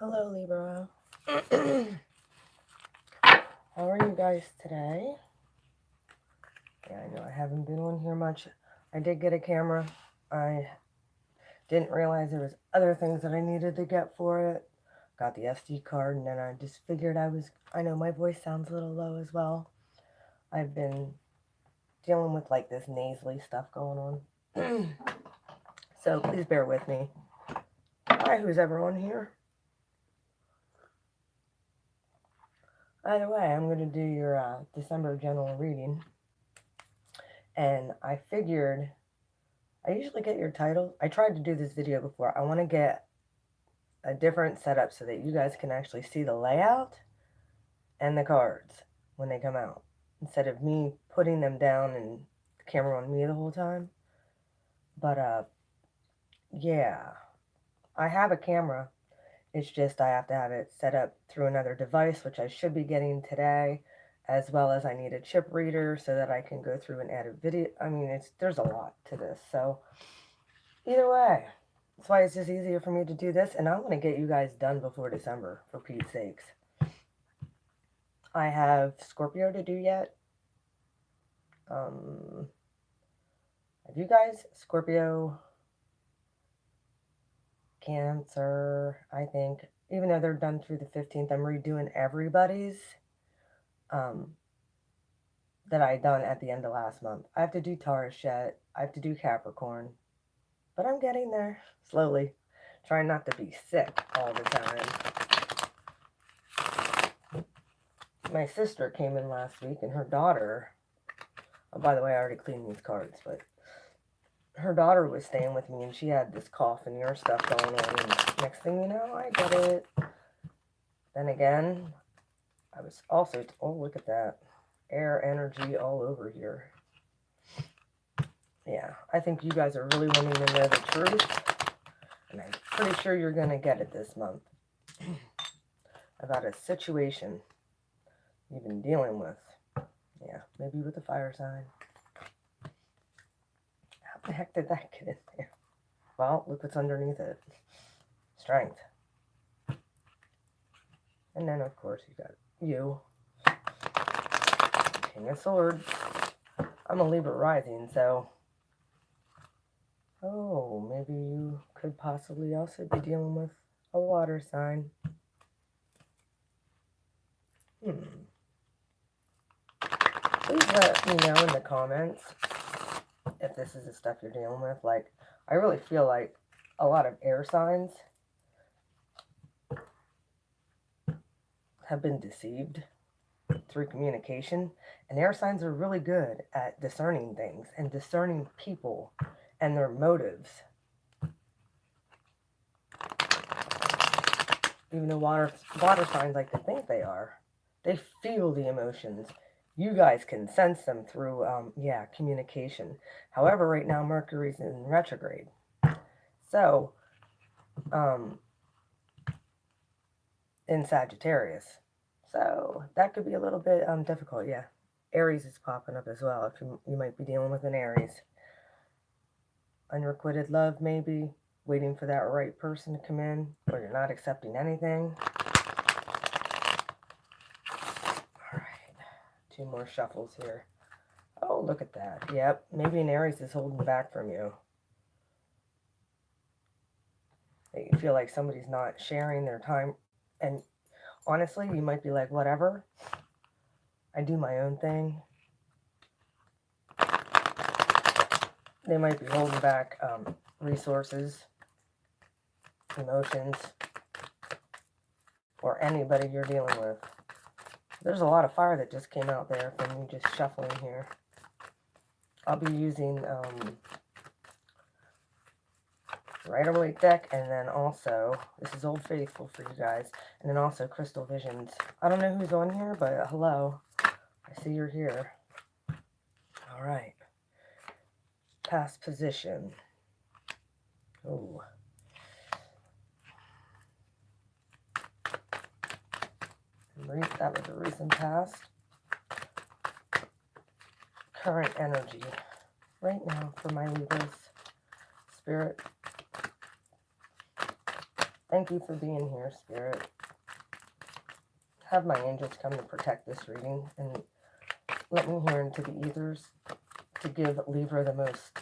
Hello, Libra. How are you guys today? Yeah, I know I haven't been on here much. I did get a camera. I didn't realize there was other things that I needed to get for it. Got the SD card, and then I just figured I know my voice sounds a little low as well. I've been dealing with like this nasally stuff going on. So please bear with me. Hi, who's ever on here? Either way, I'm going to do your December general reading. And I figured, I usually get your title. I tried to do this video before. I want to get a different setup so that you guys can actually see the layout and the cards when they come out, instead of me putting them down and the camera on me the whole time. But yeah, I have a camera. It's just I have to have it set up through another device, which I should be getting today, as well as I need a chip reader so that I can go through and add a video. I mean, there's a lot to this. So either way, that's why it's just easier for me to do this, and I want to get you guys done before December, for Pete's sakes. I have Scorpio to do yet. Have you guys, Scorpio, Cancer, I think, even though they're done through the 15th, I'm redoing everybody's that I done at the end of last month. I have to do Taurus yet. I have to do Capricorn. But I'm getting there slowly. Trying not to be sick all the time. My sister came in last week, and her daughter, oh, by the way, I already cleaned these cards, but her daughter was staying with me, and she had this cough and ear stuff going on, and next thing you know, I get it. Then again, I was also, oh, look at that, air energy all over here. Yeah, I think you guys are really wanting to know the truth, and I'm pretty sure you're going to get it this month. About a situation you've been dealing with. Yeah, maybe with a fire sign. How the heck did that get in there? Well, look what's underneath it. Strength. And then, of course, you got you. King of Swords. I'm a Libra rising, so... Oh, maybe you could possibly also be dealing with a water sign. Please let me know in the comments if this is the stuff you're dealing with. Like, I really feel like a lot of air signs have been deceived through communication, and air signs are really good at discerning things and discerning people and their motives. Even though water signs like to think they are, they feel the emotions. You guys can sense them through, communication. However, right now Mercury's in retrograde, so in Sagittarius, so that could be a little bit difficult. Yeah, Aries is popping up as well. If you might be dealing with an Aries. Unrequited love, maybe waiting for that right person to come in, or you're not accepting anything. All right, 2 more shuffles here. Oh, look at that. Yep, maybe an Aries is holding back from you. You feel like somebody's not sharing their time, and honestly, you might be like, whatever, I do my own thing. They might be holding back resources, emotions, or anybody you're dealing with. There's a lot of fire that just came out there from me just shuffling here. I'll be using Rider-Waite deck, and then also, this is Old Faithful for you guys, and then also Crystal Visions. I don't know who's on here, but hello. I see you're here. All right. Past position. Oh. That was a recent past. Current energy. Right now for my Libras. Spirit. Thank you for being here, Spirit. Have my angels come to protect this reading and let me hear into the ethers to give Libra the most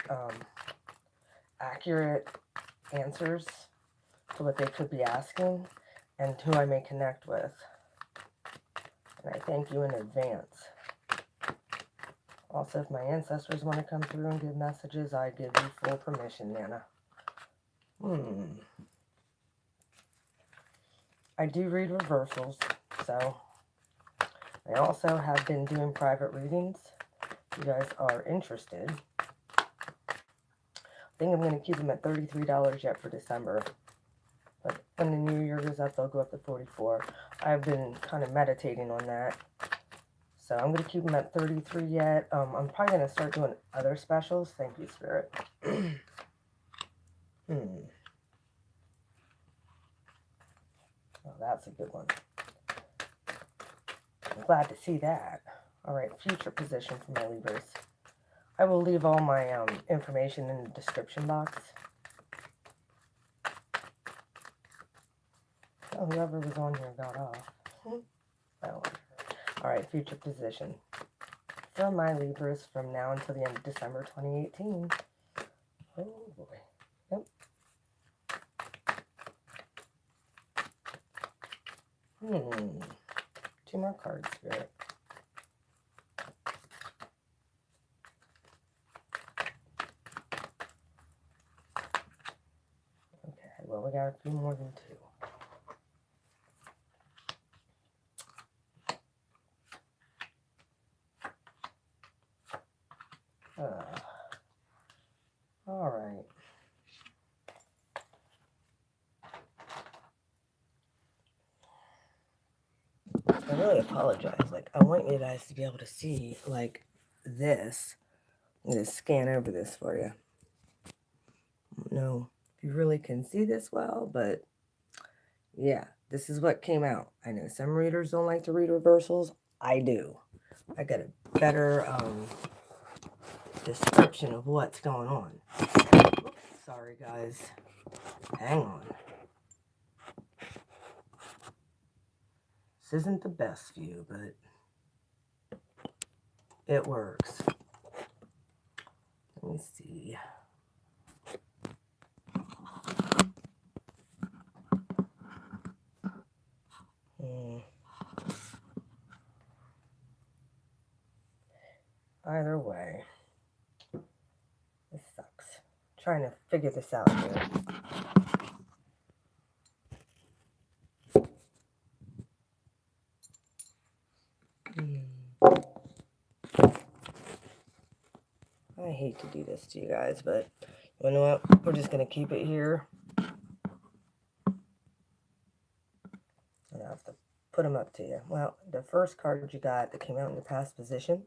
accurate answers to what they could be asking and who I may connect with. And I thank you in advance. Also, if my ancestors want to come through and give messages, I give you full permission, Nana. I do read reversals, so I also have been doing private readings. If you guys are interested, I think I'm going to keep them at $33 yet for December. But when the new year goes up, they'll go up to $44. I've been kind of meditating on that. So I'm going to keep them at $33 yet. I'm probably going to start doing other specials. Thank you, Spirit. Oh, that's a good one. I'm glad to see that. All right, future position for my Libras. I will leave all my information in the description box. Oh, whoever was on here got off. Oh. All right, future position. For my Libras from now until the end of December 2018. Oh, boy. Yep. Two more cards, Spirit. Okay, well, we got a few more than two. All right. I really apologize. Like, I want you guys to be able to see, like, this. I'm going to scan over this for you. I don't know if you really can see this well, but yeah, this is what came out. I know some readers don't like to read reversals. I do. I got a better description of what's going on. Oops, sorry, guys. Hang on. This isn't the best view, but it works. Let me see. Either way, this sucks. Trying to figure this out here. I hate to do this to you guys, but you know what? We're just going to keep it here. And I have to put them up to you. Well, the first card you got that came out in the past position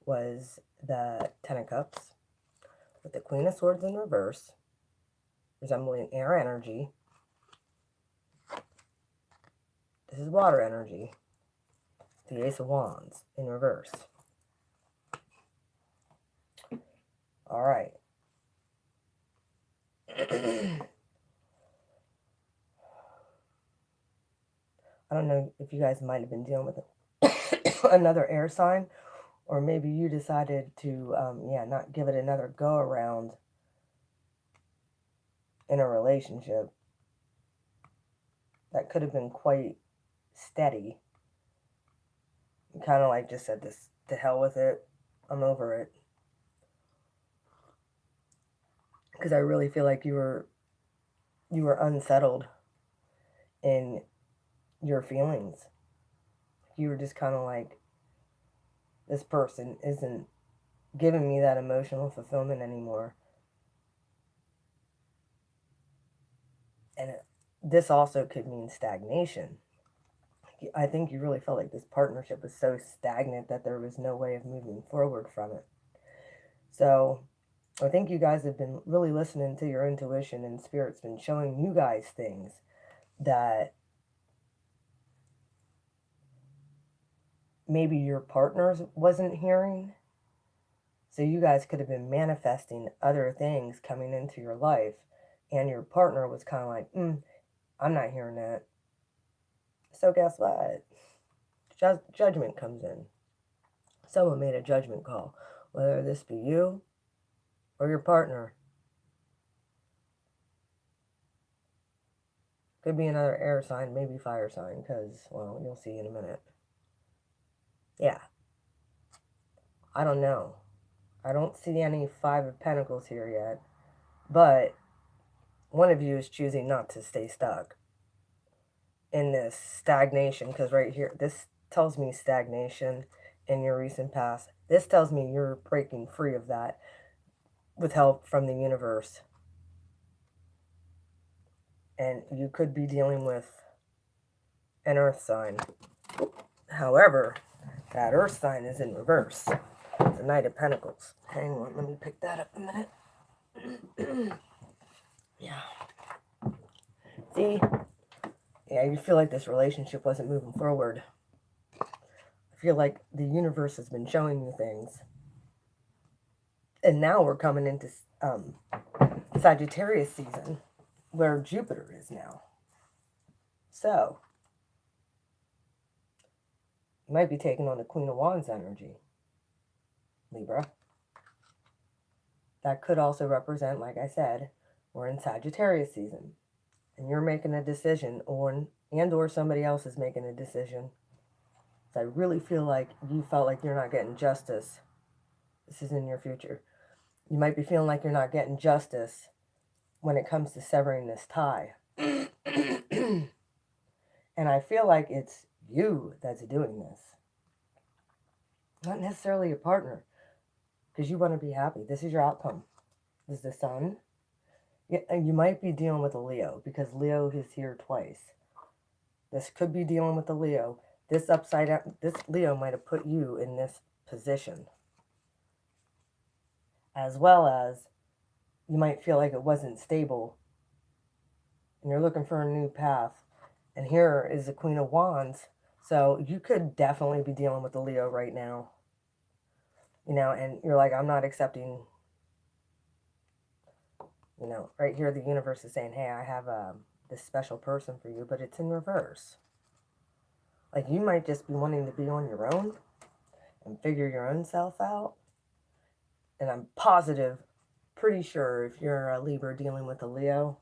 was the Ten of Cups with the Queen of Swords in reverse, resembling air energy. This is water energy. The Ace of Wands in reverse. All right. I don't know if you guys might have been dealing with another air sign, or maybe you decided to, not give it another go around in a relationship. That could have been quite steady. You kind of like just said, this, to hell with it. I'm over it. Because I really feel like you were unsettled in your feelings. You were just kind of like, this person isn't giving me that emotional fulfillment anymore. And this also could mean stagnation. I think you really felt like this partnership was so stagnant that there was no way of moving forward from it. So I think you guys have been really listening to your intuition, and Spirit's been showing you guys things that maybe your partner wasn't hearing. So you guys could have been manifesting other things coming into your life, and your partner was kind of like, I'm not hearing that. So guess what? Judgment comes in. Someone made a judgment call, whether this be you or your partner. Could be another air sign, maybe fire sign, because, well, you'll see in a minute. Yeah. I don't know. I don't see any Five of Pentacles here yet, but one of you is choosing not to stay stuck in this stagnation, because right here, this tells me stagnation in your recent past. This tells me you're breaking free of that with help from the universe. And you could be dealing with an earth sign. However, that earth sign is in reverse. It's the Knight of Pentacles. Hang on, let me pick that up a minute. Yeah. See? Yeah, you feel like this relationship wasn't moving forward. I feel like the universe has been showing you things. And now we're coming into Sagittarius season, where Jupiter is now. So, you might be taking on the Queen of Wands energy, Libra. That could also represent, like I said, we're in Sagittarius season. And you're making a decision, or somebody else is making a decision. So I really feel like you felt like you're not getting justice. This is in your future. You might be feeling like you're not getting justice when it comes to severing this tie. And I feel like it's you that's doing this. Not necessarily your partner. Because you want to be happy. This is your outcome. This is the Sun. You might be dealing with a Leo, because Leo is here twice. This could be dealing with a Leo. This upside down, this Leo might have put you in this position. As well as you might feel like it wasn't stable and you're looking for a new path. And here is the Queen of Wands. So you could definitely be dealing with a Leo right now. You know, and you're like, I'm not accepting. You know, right here the universe is saying, hey, I have this special person for you, but it's in reverse. Like, you might just be wanting to be on your own and figure your own self out. And I'm positive, pretty sure if you're a Libra dealing with a Leo,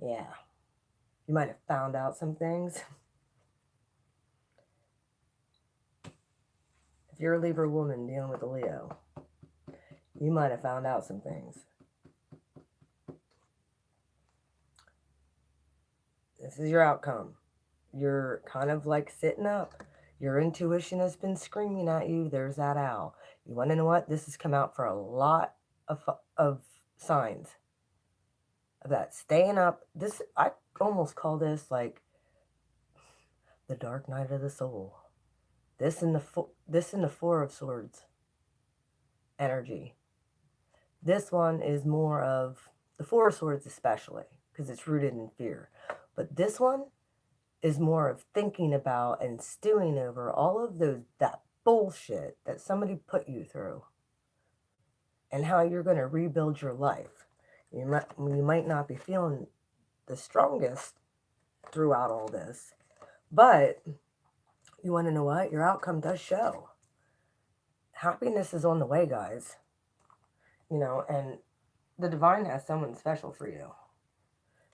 yeah, you might have found out some things. If you're a Libra woman dealing with a Leo, you might have found out some things. This is your outcome. You're kind of like sitting up. Your intuition has been screaming at you. There's that owl. You want to know what? This has come out for a lot of signs of that. Staying up. This, I almost call this like the dark night of the soul. This in the Four of Swords energy. This one is more of the Four of Swords, especially because it's rooted in fear. But this one is more of thinking about and stewing over all of that bullshit that somebody put you through, and how you're going to rebuild your life. You might not be feeling the strongest throughout all this, but you want to know what? Your outcome does show. Happiness is on the way, guys. You know, and the divine has someone special for you.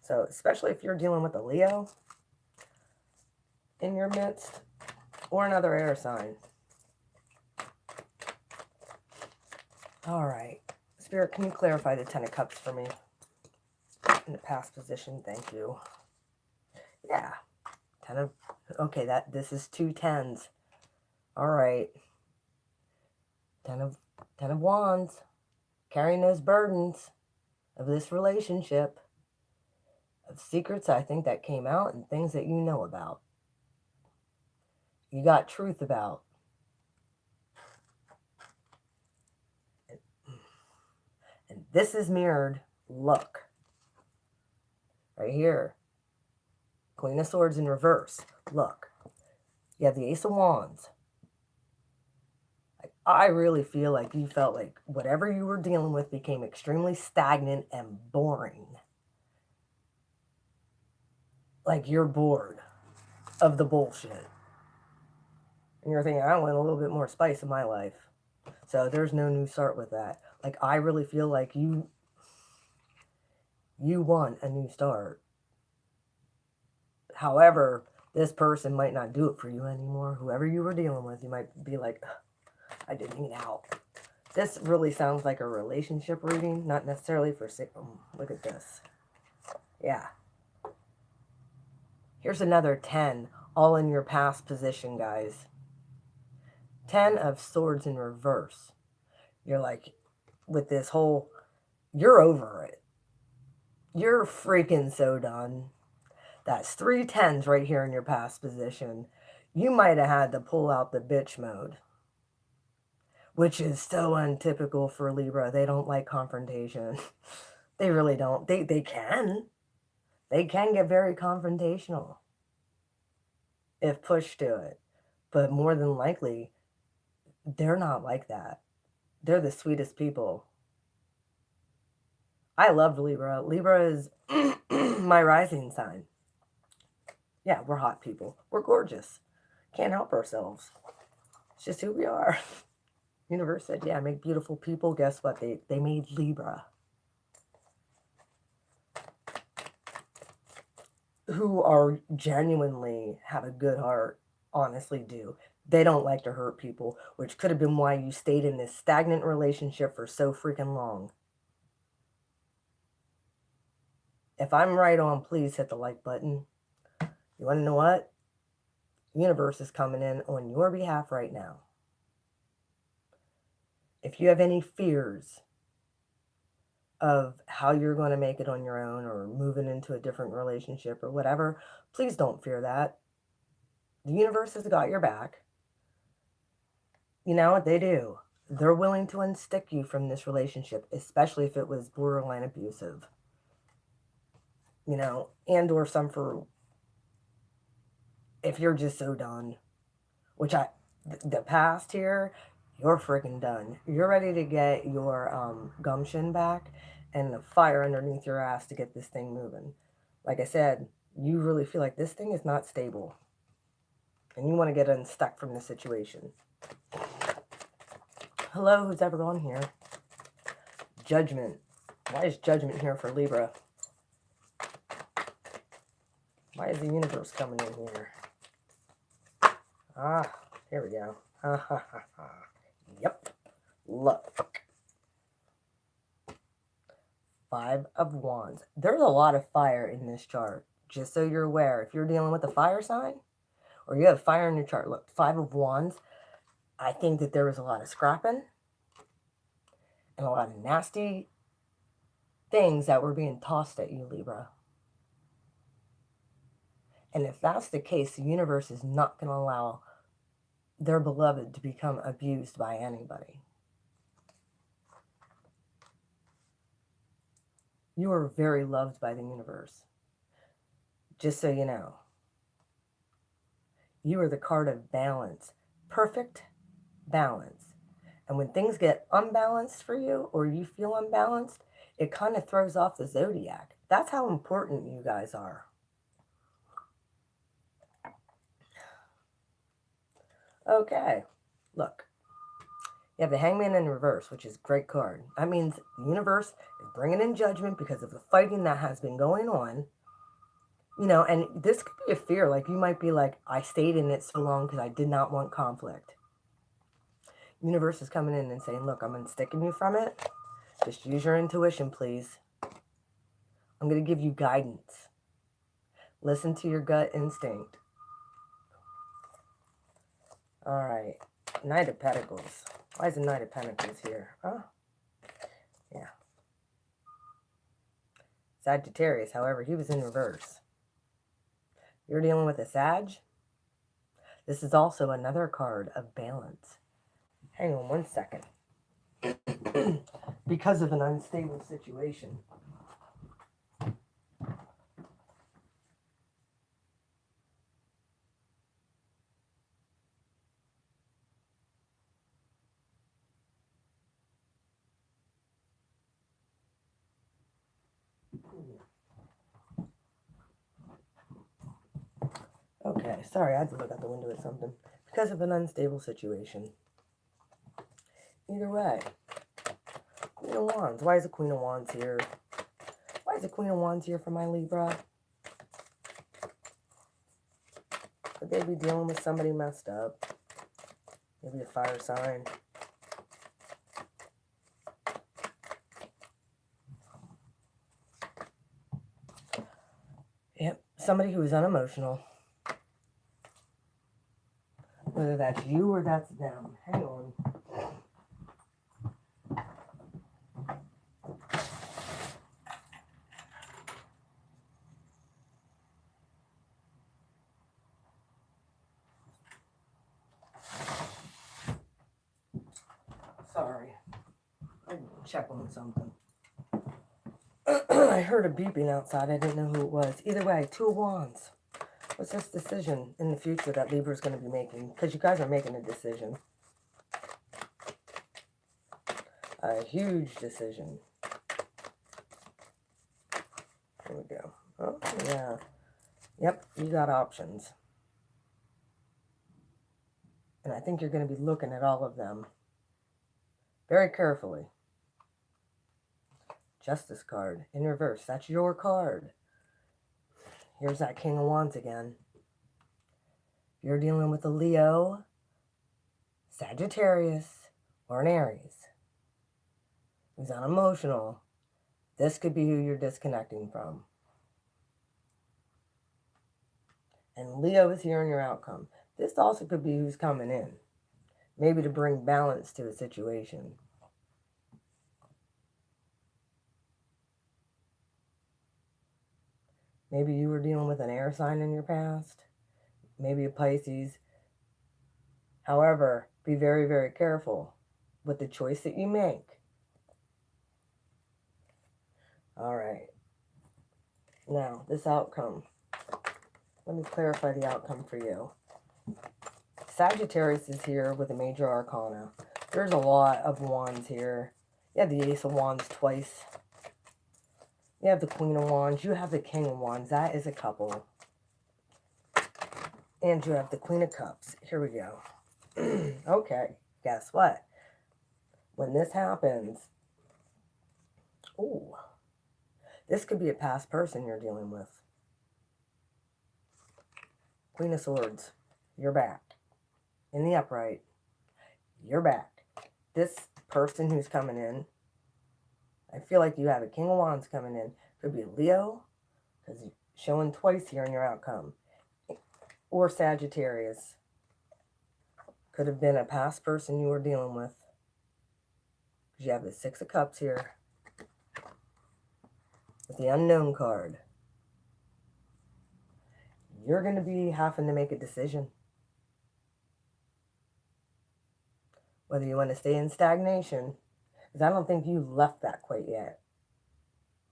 So, especially if you're dealing with a Leo in your midst, or another air sign. All right. Spirit, can you clarify the Ten of Cups for me? In the past position, thank you. Yeah. Okay, this is 2 tens. All right. Ten of Wands. Carrying those burdens of this relationship. Of secrets, I think, that came out, and things that you know about. You got truth about. And this is mirrored. Look. Right here. Queen of Swords in reverse. Look. You have the Ace of Wands. I really feel like you felt like whatever you were dealing with became extremely stagnant and boring. like you're bored of the bullshit. And you're thinking, I want a little bit more spice in my life. So there's no new start with that. Like, I really feel like you want a new start. However, this person might not do it for you anymore. Whoever you were dealing with, you might be like, I didn't need out. This really sounds like a relationship reading, not necessarily for... look at this. Yeah. Here's another 10, all in your past position, guys. 10 of swords in reverse. You're like, with this whole, you're over it. You're freaking so done. That's 3 10s right here in your past position. You might have had to pull out the bitch mode, which is so untypical for Libra. They don't like confrontation. They really don't. They can. They can get very confrontational if pushed to it. But more than likely, they're not like that. They're the sweetest people. I love Libra. Libra is my rising sign. Yeah, we're hot people. We're gorgeous. Can't help ourselves. It's just who we are. Universe said, yeah, make beautiful people. Guess what? They made Libra. Who are genuinely have a good heart, honestly do. They don't like to hurt people, which could have been why you stayed in this stagnant relationship for so freaking long. If I'm right on, please hit the like button. You want to know what? The universe is coming in on your behalf right now. If you have any fears of how you're going to make it on your own or moving into a different relationship or whatever, please don't fear that. The universe has got your back. You know what they do? They're willing to unstick you from this relationship, especially if it was borderline abusive. You know, and or some for if you're just so done. Which the past here, you're freaking done. You're ready to get your gumption back and the fire underneath your ass to get this thing moving. Like I said, you really feel like this thing is not stable. And you want to get unstuck from the situation. Hello, who's ever on here? Judgment. Why is judgment here for Libra? Why is the universe coming in here? Ah, here we go. Ha ha ha ha. Yep. Look. 5 of Wands. There's a lot of fire in this chart. Just so you're aware, if you're dealing with a fire sign, or you have fire in your chart, look, 5 of Wands, I think that there was a lot of scrapping and a lot of nasty things that were being tossed at you, Libra. And if that's the case, the universe is not going to allow their beloved to become abused by anybody. You are very loved by the universe. Just so you know. You are the card of balance. Perfect balance. And when things get unbalanced for you, or you feel unbalanced, it kind of throws off the zodiac. That's how important you guys are. Okay, look. You have the Hangman in reverse, which is a great card. That means the universe is bringing in judgment because of the fighting that has been going on. You know, and this could be a fear. Like, you might be like, I stayed in it so long because I did not want conflict. Universe is coming in and saying, look, I'm unsticking you from it. Just use your intuition, please. I'm going to give you guidance. Listen to your gut instinct. All right. Knight of Pentacles. Why is the Knight of Pentacles here? Oh, yeah. Sagittarius, however, he was in reverse. You're dealing with a Sag. This is also another card of balance. Hang on one second. Because of an unstable situation. Okay, sorry, I had to look out the window at something. Because of an unstable situation. Either way. Queen of Wands. Why is the Queen of Wands here? Why is the Queen of Wands here for my Libra? Could they be dealing with somebody messed up? Maybe a fire sign. Yep, somebody who is unemotional. Whether that's you or that's them. Hang on. Sorry. I check on something. I heard a beeping outside. I didn't know who it was. Either way, Two of Wands. What's this decision in the future that Libra is going to be making? Because you guys are making a decision. A huge decision. Here we go. Oh, yeah. Yep, you got options. And I think you're going to be looking at all of them very carefully. Justice card in reverse. That's your card. Here's that King of Wands again. You're dealing with a Leo, Sagittarius, or an Aries who's unemotional. This could be who you're disconnecting from. And Leo is here in your outcome. This also could be who's coming in. Maybe to bring balance to a situation. Maybe you were dealing with an air sign in your past. Maybe a Pisces. However, be very, very careful with the choice that you make. All right. Now, this outcome. Let me clarify the outcome for you. Sagittarius is here with a major arcana. There's a lot of wands here. You have the Ace of Wands twice. You have the Queen of Wands. You have the King of Wands. That is a couple. And you have the Queen of Cups. Here we go. Okay. Guess what? When this happens, ooh, this could be a past person you're dealing with. Queen of Swords. You're back. In the upright. You're back. This person who's coming in, I feel like you have a King of Wands coming in. Could be a Leo, because you're showing twice here in your outcome. Or Sagittarius. Could have been a past person you were dealing with. Because you have the Six of Cups here. With the Unknown card. You're going to be having to make a decision. Whether you want to stay in stagnation. Because I don't think you left that quite yet.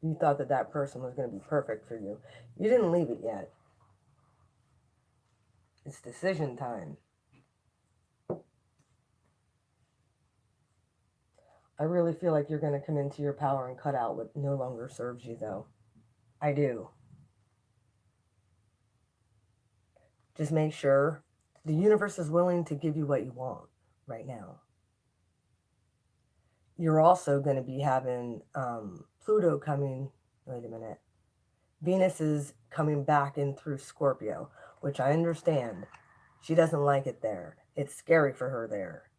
You thought that that person was going to be perfect for you. You didn't leave it yet. It's decision time. I really feel like you're going to come into your power and cut out what no longer serves you, though. I do. Just make sure the universe is willing to give you what you want right now. You're also going to be having Pluto coming, wait a minute. Venus is coming back in through Scorpio, which I understand. She doesn't like it there. It's scary for her there.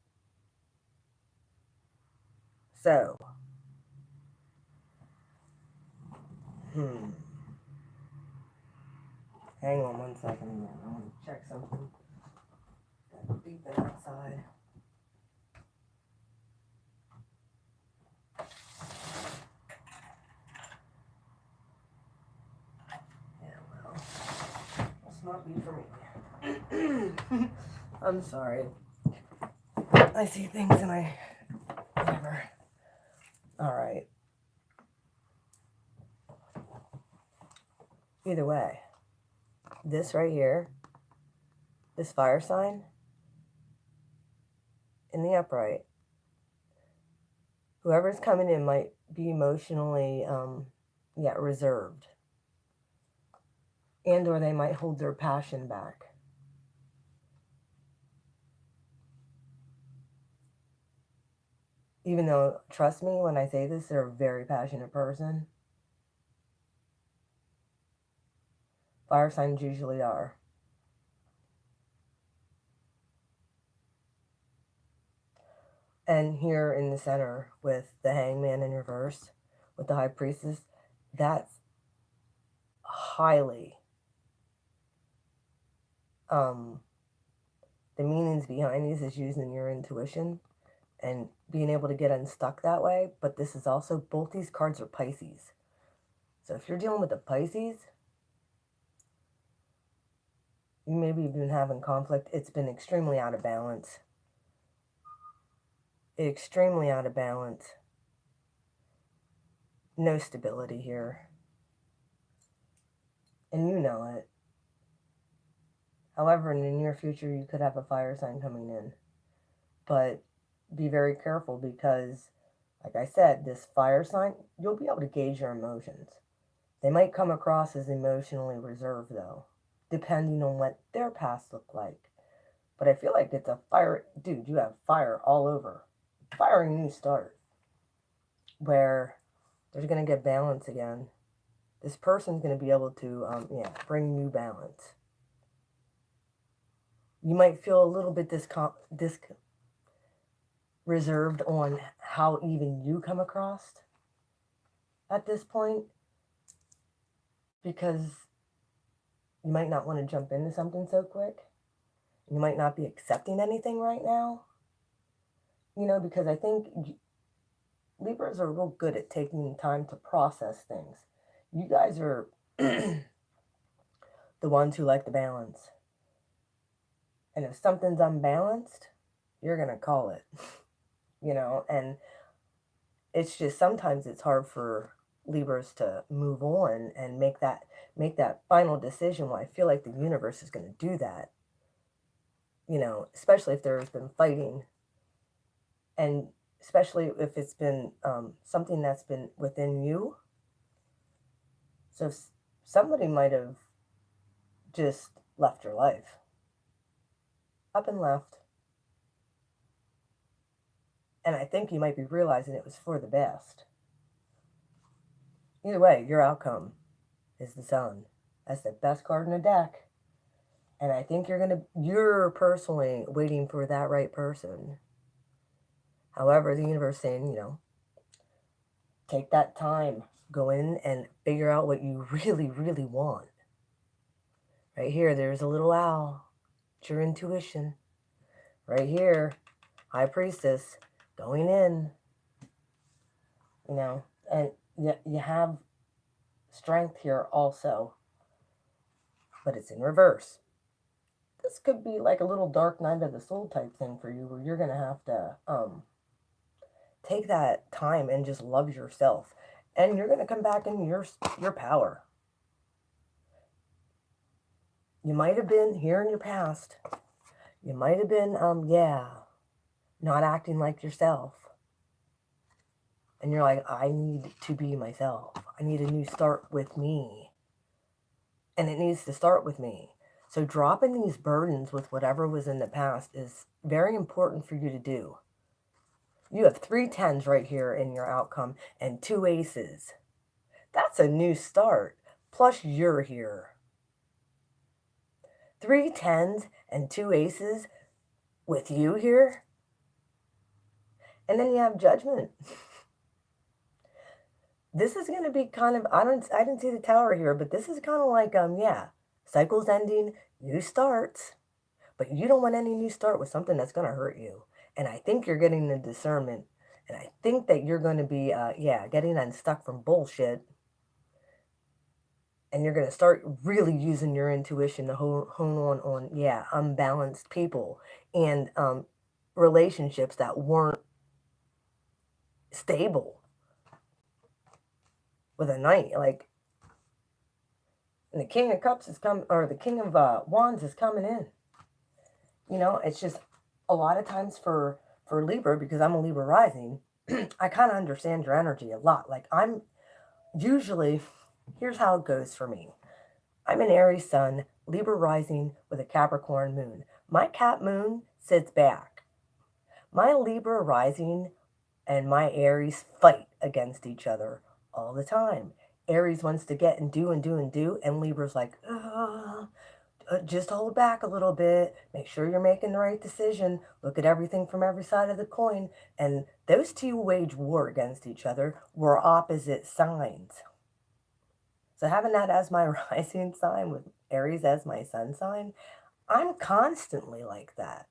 So, hang on 1 second again. I want to check something. Got beeping outside. Yeah, well, must not be for me. I'm sorry. I see things and whatever. All right. Either way, this right here, this fire sign in the upright, whoever's coming in might be emotionally, reserved. And or they might hold their passion back. Even though, trust me, when I say this, they're a very passionate person. Fire signs usually are. And here in the center with the Hangman in reverse, with the High Priestess, that's highly, the meanings behind these is using your intuition and being able to get unstuck that way. But this is also, both these cards are Pisces. So if you're dealing with the Pisces, you maybe have been having conflict. It's been extremely out of balance. Extremely out of balance. No stability here. And you know it. However, in the near future, you could have a fire sign coming in. But be very careful because, like I said, this fire sign, you'll be able to gauge your emotions. They might come across as emotionally reserved, though, depending on what their past looked like. But I feel like it's a fire. Dude, you have fire all over. Firing new start. Where they're going to get balance again. This person's going to be able to, bring new balance. You might feel a little bit reserved on how even you come across at this point, because you might not want to jump into something so quick. You might not be accepting anything right now. Because I think Libras are real good at taking time to process things. You guys are the ones who like the balance. And if something's unbalanced, you're going to call it. And it's just, sometimes it's hard for Libras to move on and make that final decision. Well, I feel like the universe is going to do that. Especially if there's been fighting, and especially if it's been something that's been within you. So somebody might have just left your life. Up and left. And I think you might be realizing it was for the best. Either way, your outcome is the Sun. That's the best card in the deck. And I think you're personally waiting for that right person. However, the universe saying, take that time, go in and figure out what you really, really want. Right here, there's a little owl. It's your intuition. Right here, High Priestess, going in. And you have strength here also. But it's in reverse. This could be like a little dark night of the soul type thing for you, where you're going to have to take that time and just love yourself. And you're going to come back into your power. You might have been here in your past. You might have been, not acting like yourself. And you're like, I need to be myself. I need a new start with me. And it needs to start with me. So dropping these burdens with whatever was in the past is very important for you to do. You have 3 10s right here in your outcome and 2 aces. That's a new start. Plus you're here. 3 10s and 2 aces with you here. And then you have Judgment. This is going to be kind of, I didn't see the Tower here, but this is kind of like, cycles ending, new starts. But you don't want any new start with something that's going to hurt you. And I think you're getting the discernment. And I think that you're going to be, getting unstuck from bullshit. And you're going to start really using your intuition to hone on unbalanced people and relationships that weren't stable. With a Knight, and the King of Cups is coming, or the King of Wands is coming in. It's just a lot of times for Libra, because I'm a Libra rising, I kind of understand your energy a lot. I'm usually, here's how it goes for me. I'm an Aries sun, Libra rising with a Capricorn moon. My Cap moon sits back. My Libra rising and my Aries fight against each other all the time. Aries wants to get and do and do and do, and Libra's like, just hold back a little bit. Make sure you're making the right decision. Look at everything from every side of the coin. And those two wage war against each other. We're opposite signs. So having that as my rising sign with Aries as my sun sign, I'm constantly like that.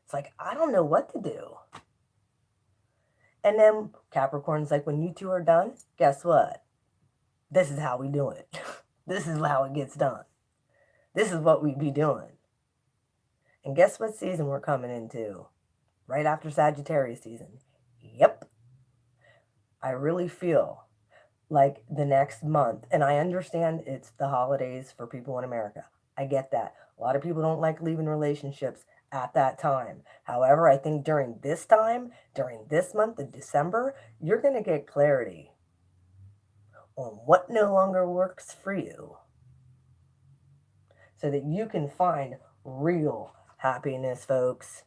It's like, I don't know what to do. And then Capricorn's like, when you two are done, guess what? This is how we do it. This is how it gets done. This is what we be doing. And guess what season we're coming into? Right after Sagittarius season. Yep. I really feel like the next month, and I understand it's the holidays for people in America. I get that. A lot of people don't like leaving relationships at that time. However, I think during this time, during this month of December, you're going to get clarity on what no longer works for you, so that you can find real happiness, folks.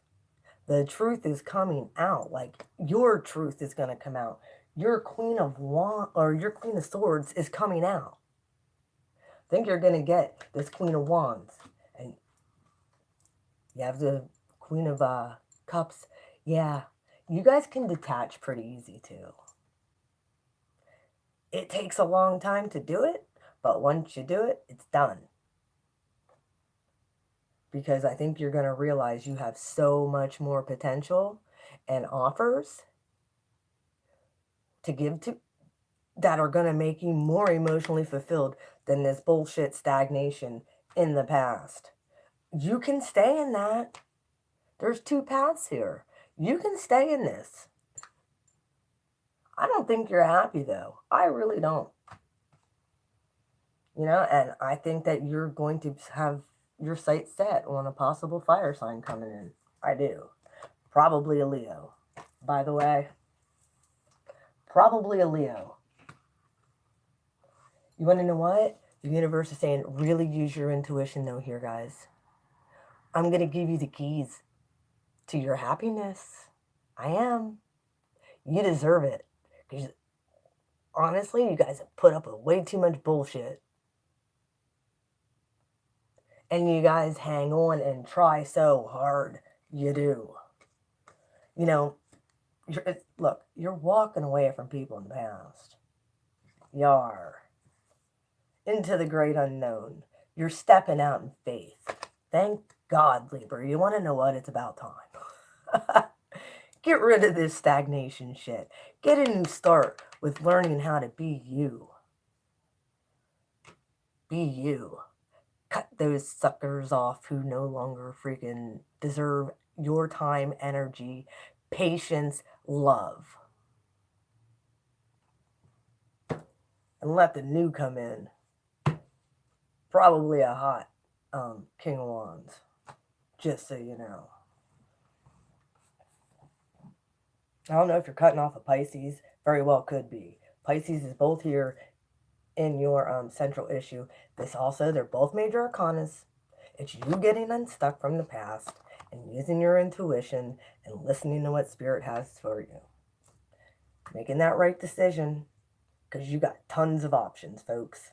The truth is coming out. Like, your truth is going to come out. Your Queen of Wands, or your Queen of Swords, is coming out. I think you're going to get this Queen of Wands. And you have the Queen of Cups. Yeah, you guys can detach pretty easy, too. It takes a long time to do it, but once you do it, it's done. Because I think you're going to realize you have so much more potential and offers to give to that are going to make you more emotionally fulfilled than this bullshit stagnation in the past. You can stay in that. There's two paths here. You can stay in this. I don't think you're happy, though. I really don't. You know, and I think that you're going to have your sights set on a possible fire sign coming in. I do. Probably a Leo. By the way, probably a Leo. You want to know what? The universe is saying, really use your intuition, though, here, guys. I'm going to give you the keys to your happiness. I am. You deserve it. Because honestly, you guys have put up with way too much bullshit. And you guys hang on and try so hard. You do. You know, look, you're walking away from people in the past. You are. Into the great unknown. You're stepping out in faith. Thank God, Libra. You want to know what? It's about time. Get rid of this stagnation shit. Get a new start with learning how to be you. Be you. Cut those suckers off who no longer freaking deserve your time, energy, patience, love. And let the new come in. Probably a hot King of Wands. Just so you know. I don't know if you're cutting off a Pisces. Very well could be. Pisces is both here in your central issue. This also, they're both major arcanas. It's you getting unstuck from the past and using your intuition and listening to what Spirit has for you. Making that right decision, because you got tons of options, folks.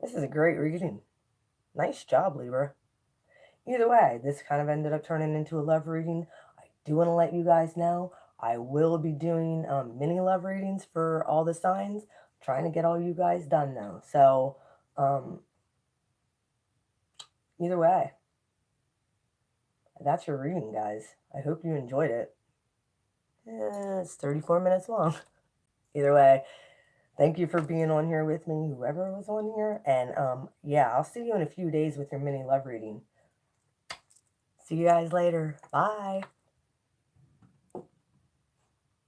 This is a great reading. Nice job, Libra. Either way, this kind of ended up turning into a love reading. I do want to let you guys know I will be doing mini love readings for all the signs. I'm trying to get all you guys done, though. So, either way, that's your reading, guys. I hope you enjoyed it. It's 34 minutes long. Either way, thank you for being on here with me, whoever was on here. And yeah, I'll see you in a few days with your mini love reading. See you guys later. Bye.